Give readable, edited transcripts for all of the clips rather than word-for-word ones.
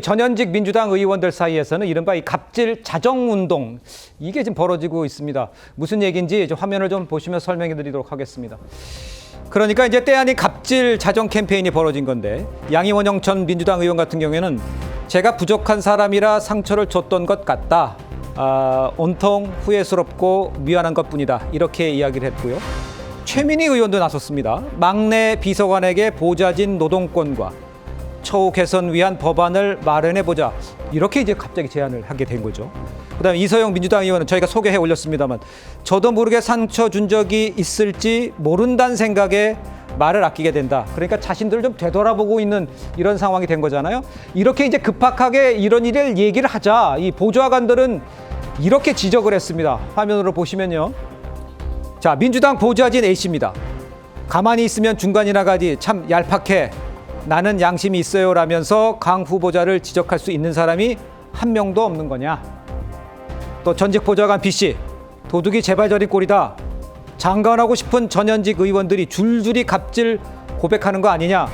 전현직 민주당 의원들 사이에서는 이른바 이 갑질 자정운동, 이게 지금 벌어지고 있습니다. 무슨 얘기인지 화면을 좀 보시면 설명해 드리도록 하겠습니다. 그러니까 이제 때 아닌 갑질 자정 캠페인이 벌어진 건데, 양이원영 전 민주당 의원 같은 경우에는 제가 부족한 사람이라 상처를 줬던 것 같다. 온통 후회스럽고 미안한 것뿐이다. 이렇게 이야기를 했고요. 최민희 의원도 나섰습니다. 막내 비서관에게 보좌진 노동권과 처우 개선 위한 법안을 마련해보자. 이렇게 이제 갑자기 제안을 하게 된 거죠. 그다음에 이서영 민주당 의원은 저희가 소개해 올렸습니다만, 저도 모르게 상처 준 적이 있을지 모른다는 생각에 말을 아끼게 된다. 그러니까 자신들을 좀 되돌아보고 있는 이런 상황이 된 거잖아요. 이렇게 이제 급박하게 이런 일을 얘기를 하자 이 보좌관들은 이렇게 지적을 했습니다. 화면으로 보시면요. 자, 민주당 보좌진 A씨입니다. 가만히 있으면 중간이나 가지, 참 얄팍해. 나는 양심이 있어요 라면서 강 후보자를 지적할 수 있는 사람이 한 명도 없는 거냐. 또 전직 보좌관 B씨, 도둑이 제발 저린 꼴이다. 장관하고 싶은 전현직 의원들이 줄줄이 갑질 고백하는 거 아니냐.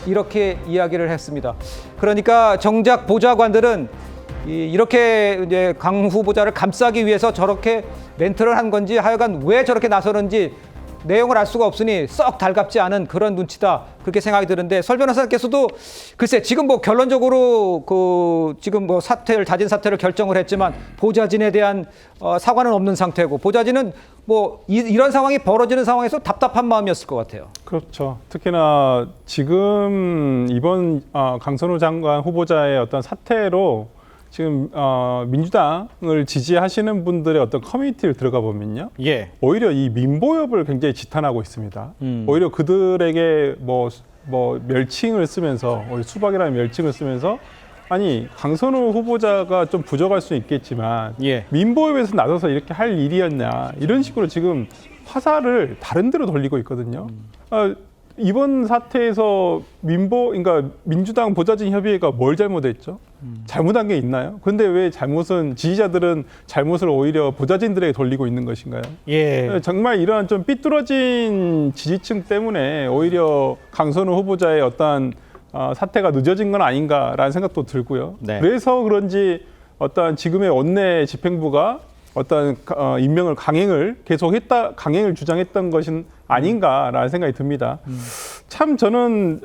이렇게 이야기를 했습니다. 그러니까 정작 보좌관들은 이렇게 이제 강 후보자를 감싸기 위해서 저렇게 멘트를 한 건지, 하여간 왜 저렇게 나서는지 내용을 알 수가 없으니 썩 달갑지 않은 그런 눈치다, 그렇게 생각이 드는데, 설 변호사께서도 글쎄 지금 뭐 결론적으로 지금 뭐 자진 사퇴를 결정을 했지만 보좌진에 대한 사과는 없는 상태고, 보좌진은 뭐 이런 상황이 벌어지는 상황에서 답답한 마음이었을 것 같아요. 그렇죠. 특히나 지금 이번 강선우 장관 후보자의 어떤 사태로 지금 민주당을 지지하시는 분들의 어떤 커뮤니티를 들어가 보면요, 예. 오히려 이 민보협을 굉장히 지탄하고 있습니다. 오히려 그들에게 뭐 멸칭을 쓰면서, 수박이라는 멸칭을 쓰면서, 아니 강선우 후보자가 좀 부족할 수 있겠지만 예. 민보협에서 나서서 이렇게 할 일이었냐, 이런 식으로 지금 화살을 다른 데로 돌리고 있거든요. 이번 사태에서 그러니까 민주당 보좌진 협의회가 뭘 잘못했죠? 잘못한 게 있나요? 근데 왜 지지자들은 잘못을 오히려 보좌진들에게 돌리고 있는 것인가요? 예. 정말 이러한 좀 삐뚤어진 지지층 때문에 오히려 강선우 후보자의 어떤 사태가 늦어진 건 아닌가라는 생각도 들고요. 네. 그래서 그런지 어떤 지금의 원내 집행부가 어떤 임명을 강행을 주장했던 것은 아닌가라는 생각이 듭니다. 참 저는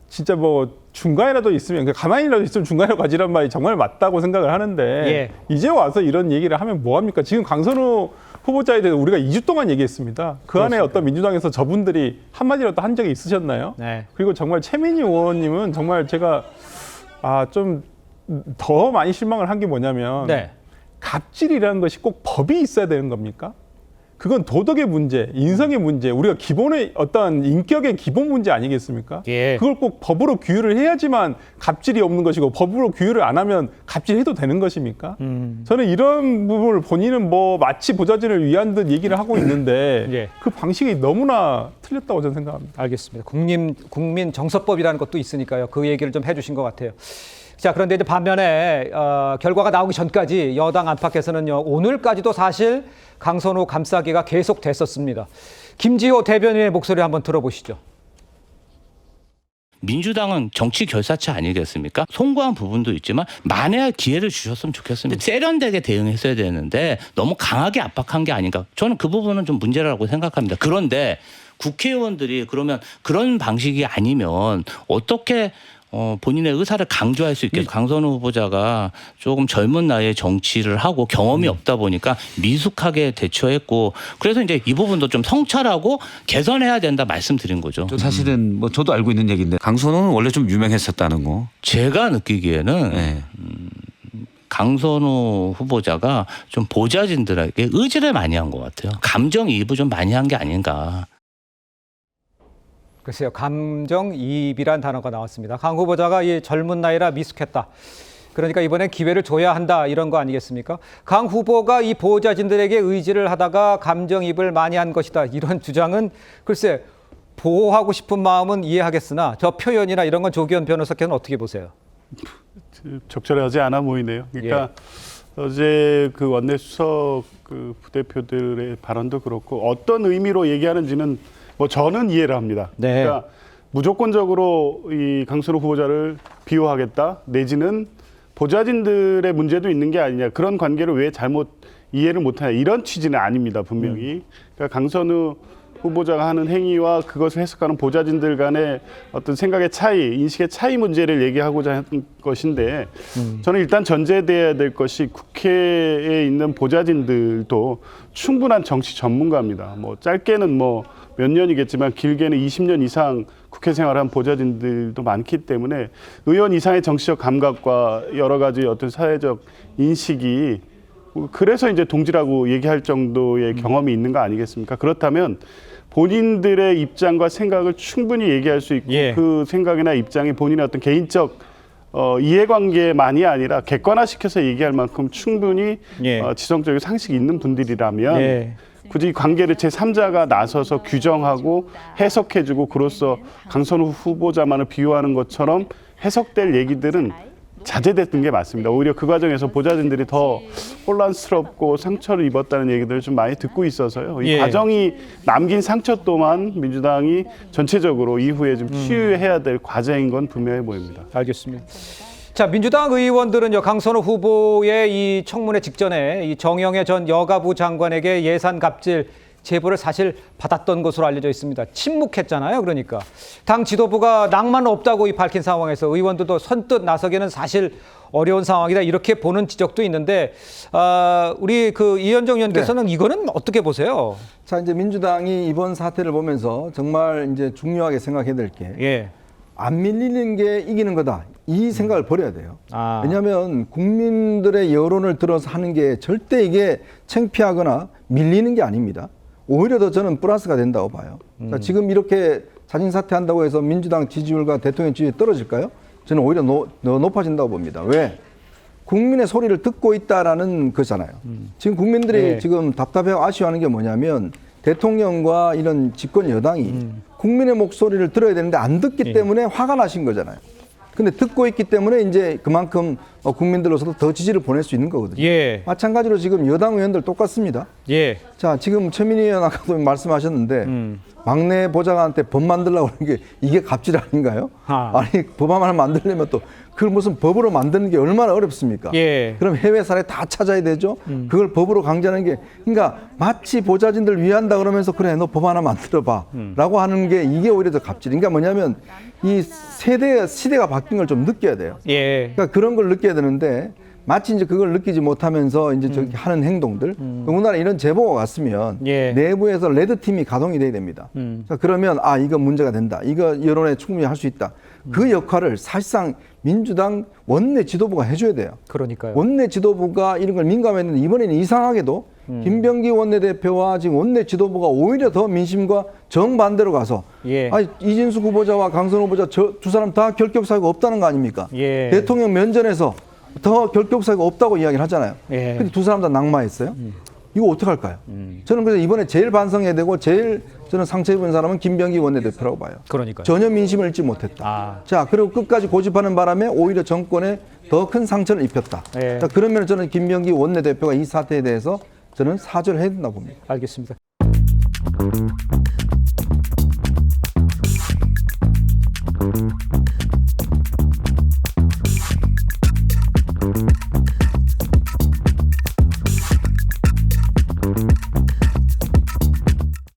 진짜 뭐 중간이라도 있으면, 가만히라도 있으면 중간이라도 가지란 말이 정말 맞다고 생각을 하는데, 예. 이제 와서 이런 얘기를 하면 뭐합니까? 지금 강선우 후보자에 대해서 우리가 2주 동안 얘기했습니다. 그 안에 어떤 민주당에서 저분들이 한마디라도 한 적이 있으셨나요? 네. 그리고 정말 최민희 의원님은 정말 제가 좀 더 많이 실망을 한 게 뭐냐면, 네. 갑질이라는 것이 꼭 법이 있어야 되는 겁니까? 그건 도덕의 문제, 인성의 문제, 우리가 기본의 어떤 인격의 기본 문제 아니겠습니까? 예. 그걸 꼭 법으로 규율을 해야지만 갑질이 없는 것이고, 법으로 규율을 안 하면 갑질해도 되는 것입니까? 저는 이런 부분을 본인은 뭐 마치 보좌진을 위한 듯 얘기를 하고 있는데 예. 그 방식이 너무나 틀렸다고 저는 생각합니다. 알겠습니다. 국민 정서법이라는 것도 있으니까요. 그 얘기를 좀 해주신 것 같아요. 자, 그런데 이제 반면에 결과가 나오기 전까지 여당 안팎에서는요, 오늘까지도 사실 강선우 감싸기가 계속 됐었습니다. 김지호 대변인의 목소리 한번 들어보시죠. 민주당은 정치 결사체 아니겠습니까? 송구한 부분도 있지만 만회할 기회를 주셨으면 좋겠습니다. 세련되게 대응했어야 되는데 너무 강하게 압박한 게 아닌가. 저는 그 부분은 좀 문제라고 생각합니다. 그런데 국회의원들이 그러면 그런 방식이 아니면 어떻게 본인의 의사를 강조할 수 있게, 강선우 후보자가 조금 젊은 나이에 정치를 하고 경험이 없다 보니까 미숙하게 대처했고, 그래서 이제 이 부분도 좀 성찰하고 개선해야 된다 말씀드린 거죠. 사실은 뭐 저도 알고 있는 얘기인데, 강선우는 원래 좀 유명했었다는 거. 제가 느끼기에는 네. 강선우 후보자가 좀 보좌진들에게 의지를 많이 한 것 같아요. 감정이입을 좀 많이 한 게 아닌가. 글쎄요, 감정이입이란 단어가 나왔습니다. 강 후보자가 이 젊은 나이라 미숙했다. 그러니까 이번엔 기회를 줘야 한다, 이런 거 아니겠습니까? 강 후보가 이 보좌진들에게 의지를 하다가 감정이입을 많이 한 것이다, 이런 주장은 글쎄 보호하고 싶은 마음은 이해하겠으나 저 표현이나 이런 건 조기현 변호사께서는 어떻게 보세요? 적절하지 않아 보이네요. 그러니까 예. 어제 그 원내수석 그 부대표들의 발언도 그렇고 어떤 의미로 얘기하는지는 뭐 저는 이해를 합니다. 네. 그러니까 무조건적으로 이 강선호 후보자를 비호하겠다 내지는 보좌진들의 문제도 있는 게 아니냐 그런 관계를 왜 잘못 이해를 못하냐 이런 취지는 아닙니다 분명히. 그러니까 강선우 후보자가 하는 행위와 그것을 해석하는 보좌진들 간의 어떤 생각의 차이, 인식의 차이 문제를 얘기하고자 하는 것인데 저는 일단 전제돼야 될 것이 국회에 있는 보좌진들도 충분한 정치 전문가입니다. 뭐 짧게는 뭐 몇 년이겠지만 길게는 20년 이상 국회 생활한 보좌진들도 많기 때문에 의원 이상의 정치적 감각과 여러 가지 어떤 사회적 인식이 그래서 이제 동지라고 얘기할 정도의 경험이 있는 거 아니겠습니까? 그렇다면 본인들의 입장과 생각을 충분히 얘기할 수 있고 예. 그 생각이나 입장이 본인의 어떤 개인적 이해관계만이 아니라 객관화시켜서 얘기할 만큼 충분히 예. 지성적인 상식이 있는 분들이라면 예. 굳이 관계를 제3자가 나서서 규정하고 해석해주고 그로써 강선우 후보자만을 비유하는 것처럼 해석될 얘기들은 자제됐던 게 맞습니다. 오히려 그 과정에서 보좌진들이 더 혼란스럽고 상처를 입었다는 얘기들을 좀 많이 듣고 있어서요. 이 예. 과정이 남긴 상처 또한 민주당이 전체적으로 이후에 좀 치유해야 될 과제인 건 분명해 보입니다. 알겠습니다. 자, 민주당 의원들은요, 강선호 후보의 이 청문회 직전에 이 정영애 전 여가부 장관에게 예산 갑질 제보를 사실 받았던 것으로 알려져 있습니다. 침묵했잖아요. 그러니까 당 지도부가 낭만 없다고 밝힌 상황에서 의원들도 선뜻 나서기는 사실 어려운 상황이다 이렇게 보는 지적도 있는데 우리 그 이현정 의원께서는 이거는 어떻게 보세요? 자, 이제 민주당이 이번 사태를 보면서 정말 이제 중요하게 생각해야 될 게 예. 안 밀리는 게 이기는 거다. 이 생각을 버려야 돼요. 아. 왜냐하면 국민들의 여론을 들어서 하는 게 절대 이게 창피하거나 밀리는 게 아닙니다. 오히려 더 저는 플러스가 된다고 봐요. 자, 지금 이렇게 자진 사퇴한다고 해서 민주당 지지율과 대통령 지지율이 떨어질까요? 저는 오히려 더 높아진다고 봅니다. 왜? 국민의 소리를 듣고 있다라는 거잖아요. 지금 국민들이 네. 지금 답답해하고 아쉬워하는 게 뭐냐면 대통령과 이런 집권 여당이 국민의 목소리를 들어야 되는데 안 듣기 때문에 화가 나신 거잖아요. 근데 듣고 있기 때문에 이제 그만큼 국민들로서도 더 지지를 보낼 수 있는 거거든요. 예. 마찬가지로 지금 여당 의원들 똑같습니다. 예. 자, 지금 최민희 의원 아까도 말씀하셨는데 막내 보좌관한테 법 만들려고 하는 게 이게 갑질 아닌가요? 아니, 법 하나 만들려면 또 그걸 무슨 법으로 만드는 게 얼마나 어렵습니까? 예. 그럼 해외 사례 다 찾아야 되죠? 그걸 법으로 강제하는 게 그러니까 마치 보좌진들 위한다 그러면서 그래 너 법 하나 만들어봐 라고 하는 게 이게 오히려 더 갑질. 그러니까 뭐냐면 이 시대가 바뀐 걸 좀 느껴야 돼요. 예. 그러니까 그런 걸 느껴야 되는데 마치 이제 그걸 느끼지 못하면서 이제 저기 하는 행동들. 더군다나 이런 제보가 왔으면 예. 내부에서 레드팀이 가동이 돼야 됩니다. 자, 그러면 이거 문제가 된다. 이거 여론에 충분히 할 수 있다. 그 역할을 사실상 민주당 원내 지도부가 해줘야 돼요. 그러니까요. 원내 지도부가 이런 걸 민감했는데 이번에는 이상하게도 김병기 원내대표와 지금 원내 지도부가 오히려 더 민심과 정반대로 가서 예. 이진숙 후보자와 강선 후보자 두 사람 다 결격 사유가 없다는 거 아닙니까? 예. 대통령 면전에서 더 결격 사유가 없다고 이야기를 하잖아요. 예. 근데 두 사람 다 낙마했어요. 이거 어떡할까요? 저는 그래서 이번에 제일 반성해야 되고 제일 저는 상처 입은 사람은 김병기 원내대표라고 봐요. 그러니까요. 전혀 민심을 읽지 못했다. 아. 자, 그리고 끝까지 고집하는 바람에 오히려 정권에 더 큰 상처를 입혔다. 예. 자, 그러면 저는 김병기 원내대표가 이 사태에 대해서 저는 사죄를 해야 된다고 봅니다. 알겠습니다.